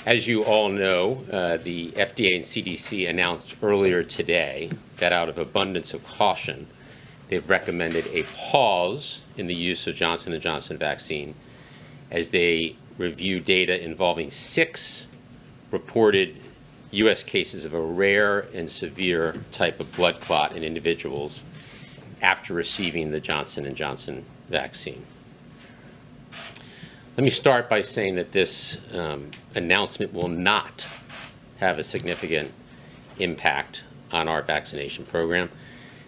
As you all know, the FDA and CDC announced earlier today that out of abundance of caution, they've recommended a pause in the use of Johnson & Johnson vaccine as they review data involving 6 reported U.S. cases of a rare and severe type of blood clot in individuals after receiving the Johnson & Johnson vaccine. Let me start by saying that this announcement will not have a significant impact on our vaccination program.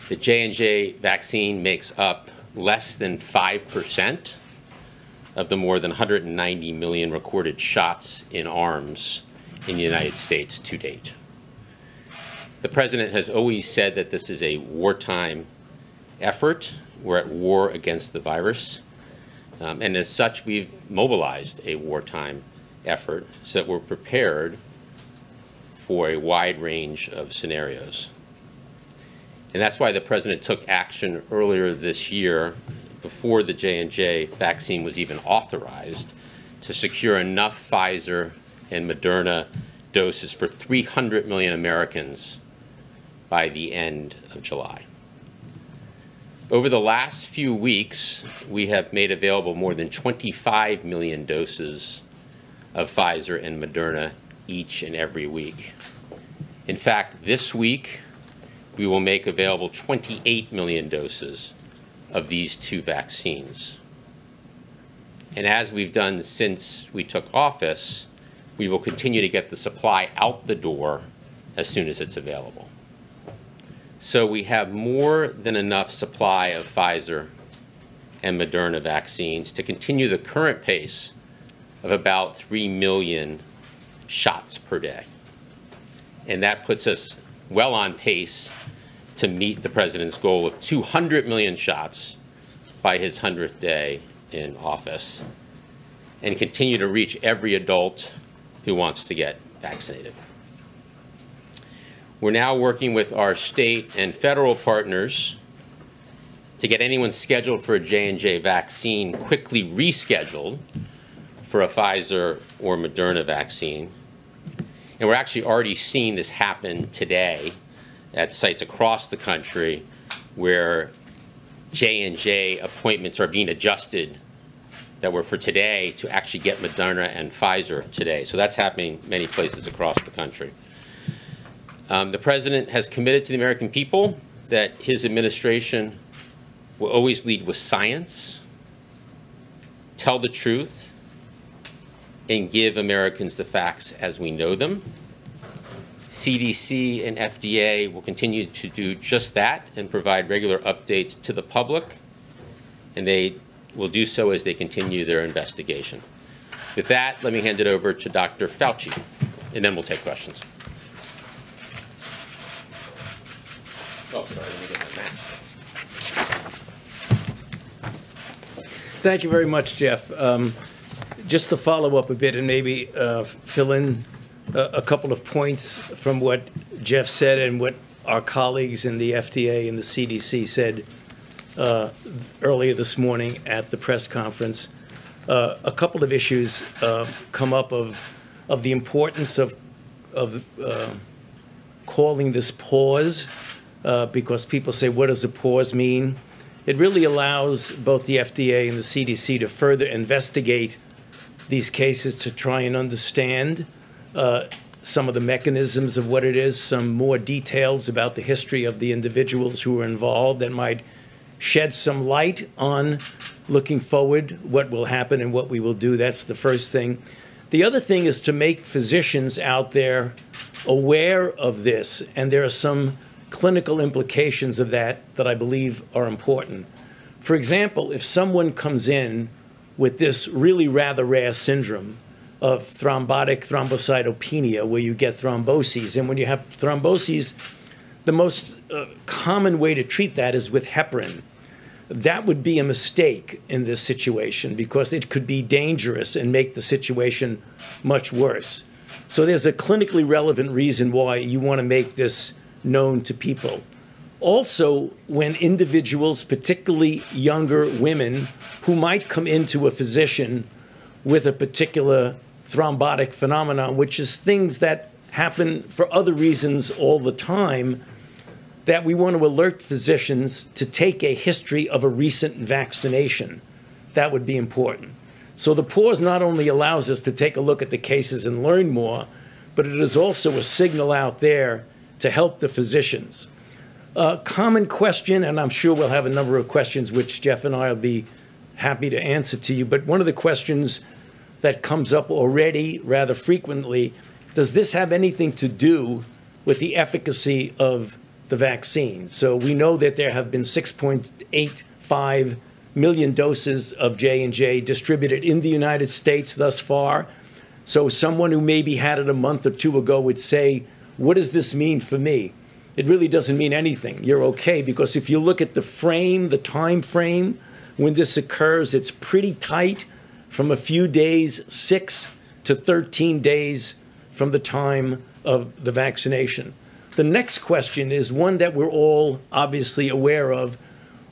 The J&J vaccine makes up less than 5% of the more than 190 million recorded shots in arms in the United States to date. The President has always said that this is a wartime effort. We're at war against the virus. And as such, we've mobilized a wartime effort so that we're prepared for a wide range of scenarios. And that's why the President took action earlier this year, before the J&J vaccine was even authorized, to secure enough Pfizer and Moderna doses for 300 million Americans by the end of July. Over the last few weeks, we have made available more than 25 million doses of Pfizer and Moderna each and every week. In fact, this week, we will make available 28 million doses of these 2 vaccines. And as we've done since we took office, we will continue to get the supply out the door as soon as it's available. So we have more than enough supply of Pfizer and Moderna vaccines to continue the current pace of about 3 million shots per day. And that puts us well on pace to meet the President's goal of 200 million shots by his 100th day in office, and continue to reach every adult who wants to get vaccinated. We're now working with our state and federal partners to get anyone scheduled for a J&J vaccine quickly rescheduled for a Pfizer or Moderna vaccine. And we're actually already seeing this happen today at sites across the country where J&J appointments are being adjusted that were for today to actually get Moderna and Pfizer today. So that's happening many places across the country. The President has committed to the American people that his administration will always lead with science, tell the truth, and give Americans the facts as we know them. CDC and FDA will continue to do just that and provide regular updates to the public, and they will do so as they continue their investigation. With that, let me hand it over to Dr. Fauci, and then we'll take questions. Oh, sorry, let me get my mask. Thank you very much, Jeff. Just to follow up a bit and maybe fill in a couple of points from what Jeff said and what our colleagues in the FDA and the CDC said earlier this morning at the press conference. A couple of issues come up of the importance of calling this pause, because people say, what does a pause mean? It really allows both the FDA and the CDC to further investigate these cases to try and understand some of the mechanisms of what it is, some more details about the history of the individuals who were involved that might shed some light on looking forward, what will happen and what we will do. That's the first thing. The other thing is to make physicians out there aware of this, and there are some clinical implications of that I believe are important. For example, if someone comes in with this really rather rare syndrome of thrombotic thrombocytopenia, where you get thromboses, and when you have thromboses, the most common way to treat that is with heparin. That would be a mistake in this situation because it could be dangerous and make the situation much worse. So there's a clinically relevant reason why you want to make this known to people. Also, when individuals, particularly younger women, who might come into a physician with a particular thrombotic phenomenon, which is things that happen for other reasons all the time, that we want to alert physicians to take a history of a recent vaccination. That would be important. So the pause not only allows us to take a look at the cases and learn more, but it is also a signal out there to help the physicians. Common question, and I'm sure we'll have a number of questions which Jeff and I will be happy to answer to you, but one of the questions that comes up already rather frequently, does this have anything to do with the efficacy of the vaccine? So we know that there have been 6.85 million doses of J&J distributed in the United States thus far. So someone who maybe had it a month or two ago would say, what does this mean for me? It really doesn't mean anything. You're okay, because if you look at the time frame when this occurs, it's pretty tight, from a few days, 6 to 13 days from the time of the vaccination. The next question is one that we're all obviously aware of.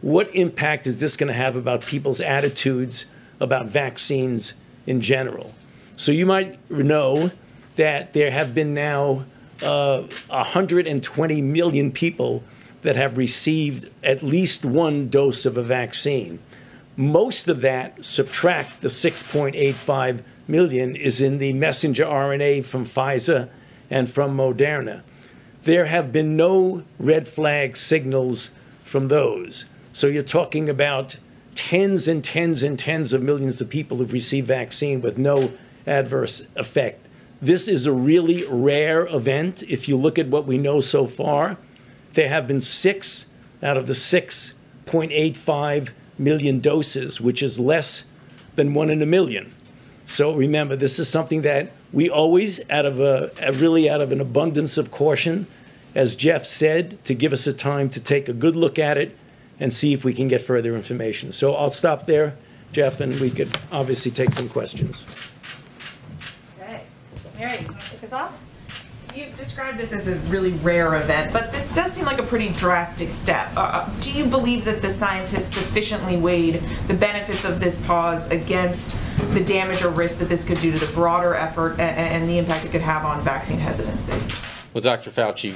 What impact is this going to have about people's attitudes about vaccines in general? So you might know that there have been now 120 million people that have received at least one dose of a vaccine. Most of that, subtract the 6.85 million, is in the messenger RNA from Pfizer and from Moderna. There have been no red flag signals from those. So you're talking about tens and tens and tens of millions of people who've received vaccine with no adverse effect. This is a really rare event. If you look at what we know so far, there have been 6 out of the 6.85 million doses, which is less than 1 in a million. So remember, this is something that we always, out of an abundance of caution, as Jeff said, to give us a time to take a good look at it and see if we can get further information. So I'll stop there, Jeff, and we could obviously take some questions. Okay. Mary, you want to kick us off? You've described this as a really rare event, but this does seem like a pretty drastic step. Do you believe that the scientists sufficiently weighed the benefits of this pause against the damage or risk that this could do to the broader effort and the impact it could have on vaccine hesitancy? Well, Dr. Fauci,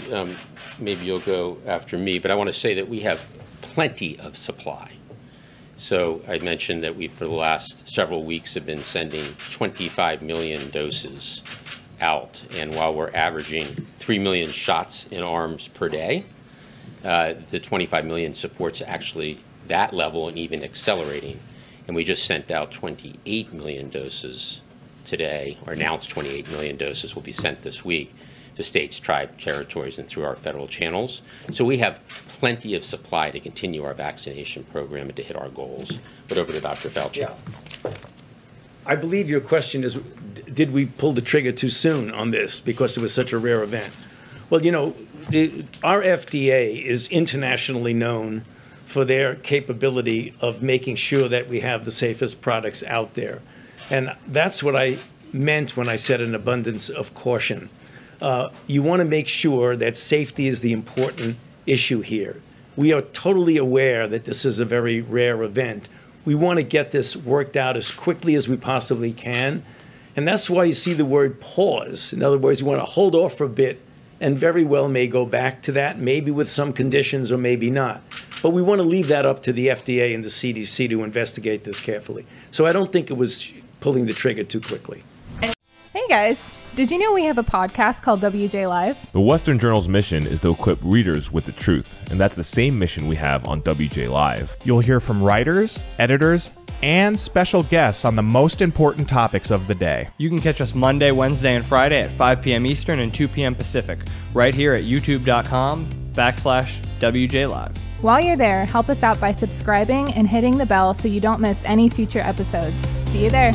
maybe you'll go after me, but I want to say that we have plenty of supply. So I mentioned that we, for the last several weeks, have been sending 25 million doses out. And while we're averaging 3 million shots in arms per day, the 25 million supports actually that level and even accelerating. And we just sent out 28 million doses today, or announced 28 million doses will be sent this week to states, tribes, territories, and through our federal channels. So we have plenty of supply to continue our vaccination program and to hit our goals. But over to Dr. Fauci. Yeah. I believe your question is, did we pull the trigger too soon on this because it was such a rare event? Well, you know, our FDA is internationally known for their capability of making sure that we have the safest products out there. And that's what I meant when I said an abundance of caution. You want to make sure that safety is the important issue here. We are totally aware that this is a very rare event. We want to get this worked out as quickly as we possibly can. And that's why you see the word pause. In other words, you want to hold off for a bit, and very well may go back to that, maybe with some conditions or maybe not. But we want to leave that up to the FDA and the CDC to investigate this carefully. So I don't think it was pulling the trigger too quickly. Hey guys, did you know we have a podcast called WJ Live? The Western Journal's mission is to equip readers with the truth, and that's the same mission we have on WJ Live. You'll hear from writers, editors, and special guests on the most important topics of the day. You can catch us Monday, Wednesday, and Friday at 5 p.m. Eastern and 2 p.m. Pacific, right here at youtube.com/WJ Live. While you're there, help us out by subscribing and hitting the bell so you don't miss any future episodes. See you there.